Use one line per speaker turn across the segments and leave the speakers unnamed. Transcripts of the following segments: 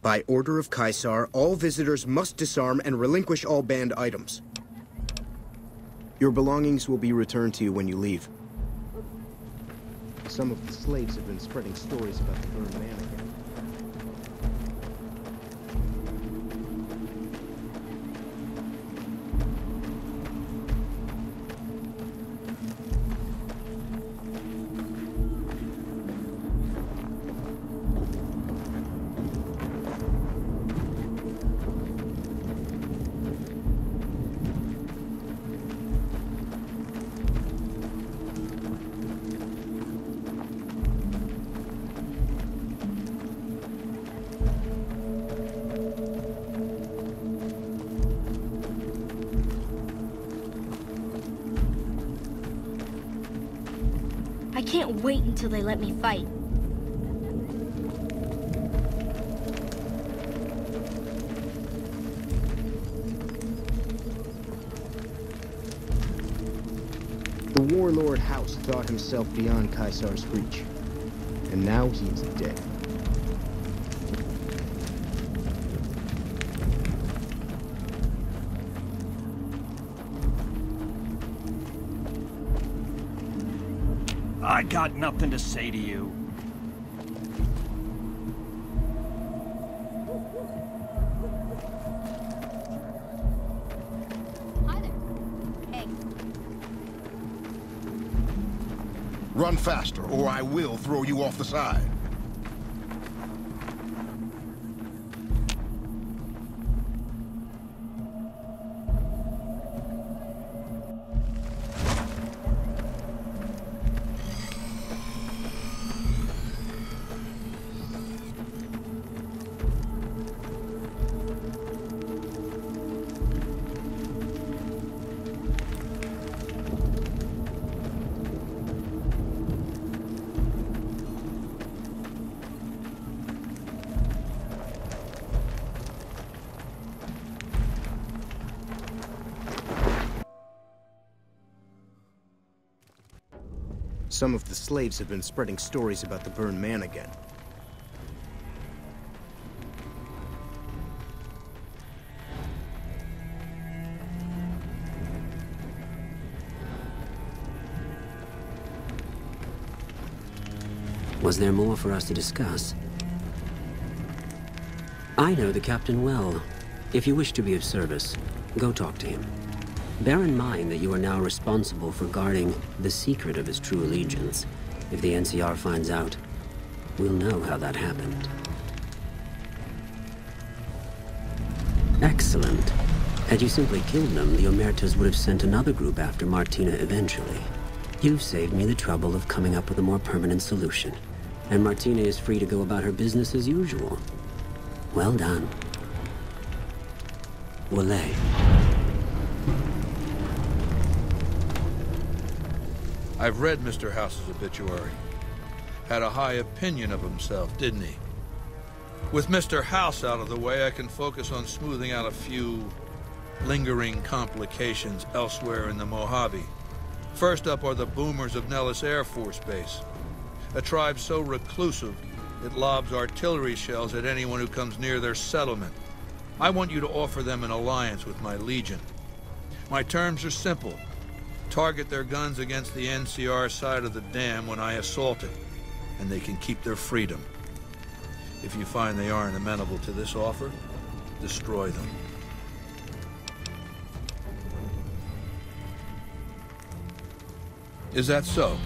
By order of Caesar, all visitors must disarm and relinquish all banned items. Your belongings will be returned to you when you leave. Some of the slaves have been spreading stories about the burned man again.
I can't wait until they let me fight.
The warlord House thought himself beyond Caesar's reach, and now he is dead.
I got nothing to say to you.
Hi there. Hey.
Run faster, or I will throw you off the side.
Some of the slaves have been spreading stories about the burned man again.
Was there more for us to discuss? I know the captain well. If you wish to be of service, go talk to him. Bear in mind that you are now responsible for guarding the secret of his true allegiance. If the NCR finds out, we'll know how that happened. Excellent. Had you simply killed them, the Omertas would have sent another group after Martina eventually. You've saved me the trouble of coming up with a more permanent solution. And Martina is free to go about her business as usual. Well done. Wale.
I've read Mr. House's obituary. Had a high opinion of himself, didn't he? With Mr. House out of the way, I can focus on smoothing out a few lingering complications elsewhere in the Mojave. First up are the boomers of Nellis Air Force Base. A tribe so reclusive, it lobs artillery shells at anyone who comes near their settlement. I want you to offer them an alliance with my Legion. My terms are simple. Target their guns against the NCR side of the dam when I assault it, and they can keep their freedom. If you find they aren't amenable to this offer, destroy them. Is that so?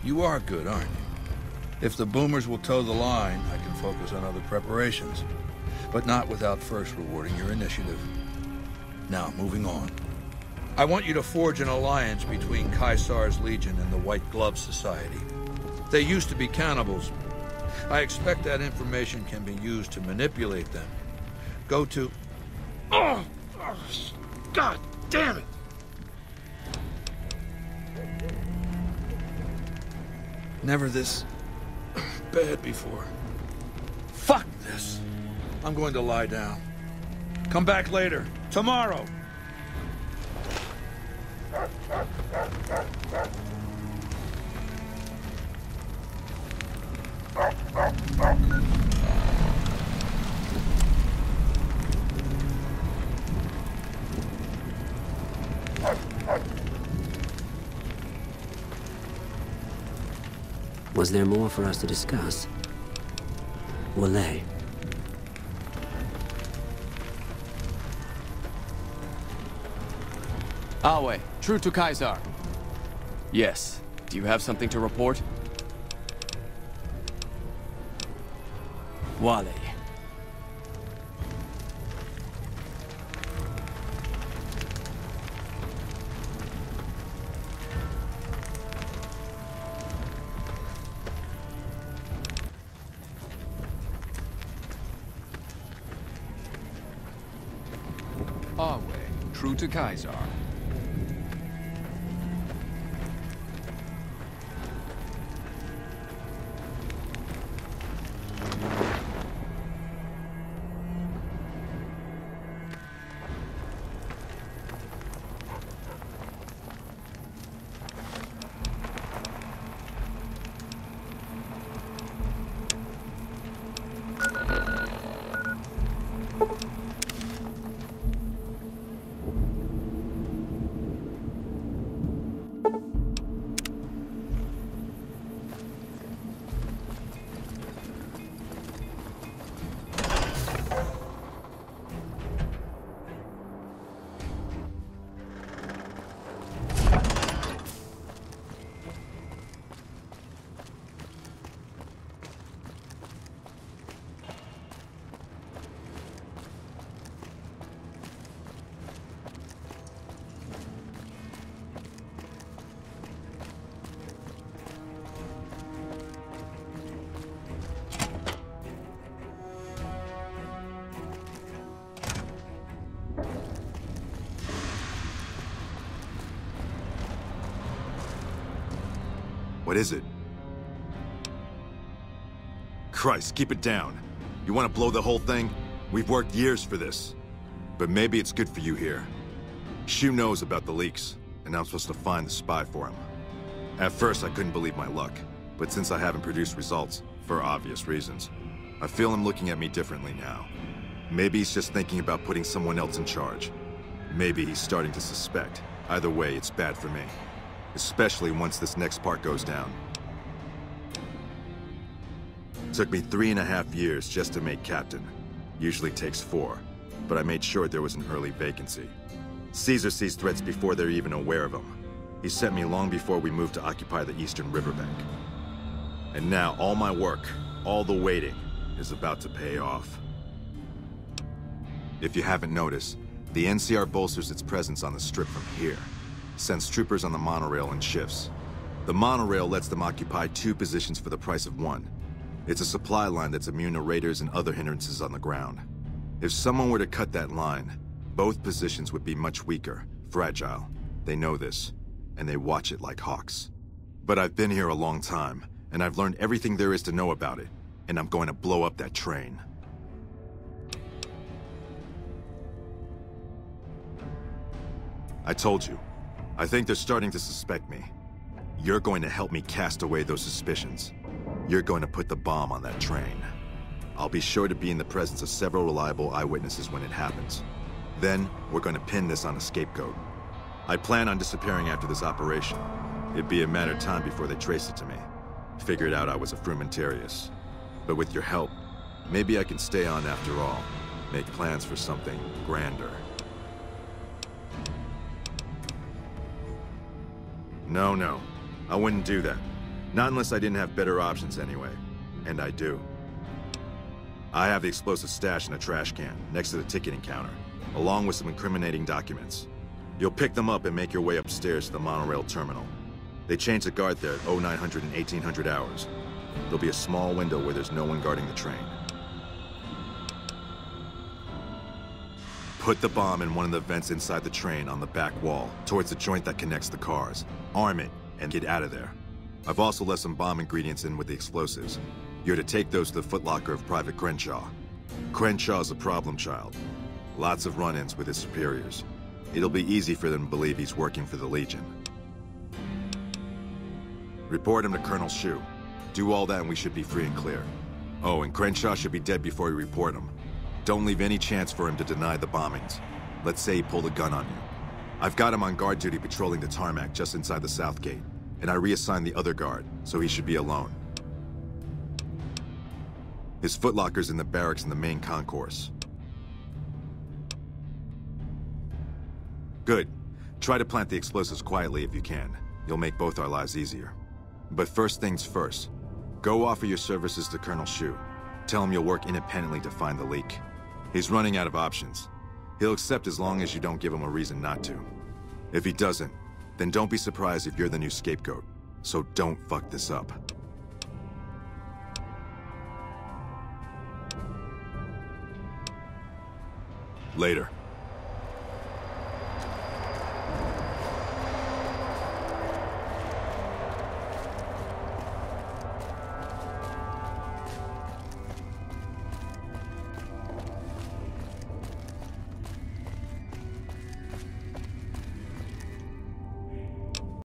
You are good, aren't you? If the boomers will toe the line, I can focus on other preparations, but not without first rewarding your initiative. Now, moving on. I want you to forge an alliance between Caesar's Legion and the White Glove Society. They used to be cannibals. I expect that information can be used to manipulate them. Go to... Oh! God damn it! Never this bad before. Fuck this! I'm going to lie down. Come back later. Tomorrow.
Was there more for us to discuss? Wale.
Awe, true to Caesar. Yes. Do you have something to report? Wale.
Awe, true to Caesar.
What is it? Christ, keep it down. You want to blow the whole thing? We've worked years for this. But maybe it's good for you here. Shu knows about the leaks, and I'm supposed to find the spy for him. At first, I couldn't believe my luck, but since I haven't produced results, for obvious reasons, I feel him looking at me differently now. Maybe he's just thinking about putting someone else in charge. Maybe he's starting to suspect. Either way, it's bad for me. Especially once this next part goes down. Took me 3.5 years just to make captain. Usually takes 4, but I made sure there was an early vacancy. Caesar sees threats before they're even aware of them. He sent me long before we moved to occupy the eastern riverbank. And now all my work, all the waiting, is about to pay off. If you haven't noticed, the NCR bolsters its presence on the strip from here. Sends troopers on the monorail in shifts. The monorail lets them occupy 2 positions for the price of 1. It's a supply line that's immune to raiders and other hindrances on the ground. If someone were to cut that line, both positions would be much weaker, fragile. They know this, and they watch it like hawks. But I've been here a long time, and I've learned everything there is to know about it, and I'm going to blow up that train. I told you. I think they're starting to suspect me. You're going to help me cast away those suspicions. You're going to put the bomb on that train. I'll be sure to be in the presence of several reliable eyewitnesses when it happens. Then, we're going to pin this on a scapegoat. I plan on disappearing after this operation. It'd be a matter of time before they trace it to me. Figured out I was a frumentarius. But with your help, maybe I can stay on after all. Make plans for something grander. No. I wouldn't do that. Not unless I didn't have better options anyway. And I do. I have the explosive stash in a trash can, next to the ticketing counter, along with some incriminating documents. You'll pick them up and make your way upstairs to the monorail terminal. They change the guard there at 0900 and 1800 hours. There'll be a small window where there's no one guarding the train. Put the bomb in one of the vents inside the train on the back wall, towards the joint that connects the cars. Arm it, and get out of there. I've also left some bomb ingredients in with the explosives. You're to take those to the footlocker of Private Crenshaw. Crenshaw's a problem child. Lots of run-ins with his superiors. It'll be easy for them to believe he's working for the Legion. Report him to Colonel Shu. Do all that and we should be free and clear. Oh, and Crenshaw should be dead before you report him. Don't leave any chance for him to deny the bombings. Let's say he pulled a gun on you. I've got him on guard duty patrolling the tarmac just inside the south gate, and I reassigned the other guard, so he should be alone. His footlocker's in the barracks in the main concourse. Good. Try to plant the explosives quietly if you can. You'll make both our lives easier. But first things first. Go offer your services to Colonel Shu. Tell him you'll work independently to find the leak. He's running out of options. He'll accept as long as you don't give him a reason not to. If he doesn't, then don't be surprised if you're the new scapegoat. So don't fuck this up. Later.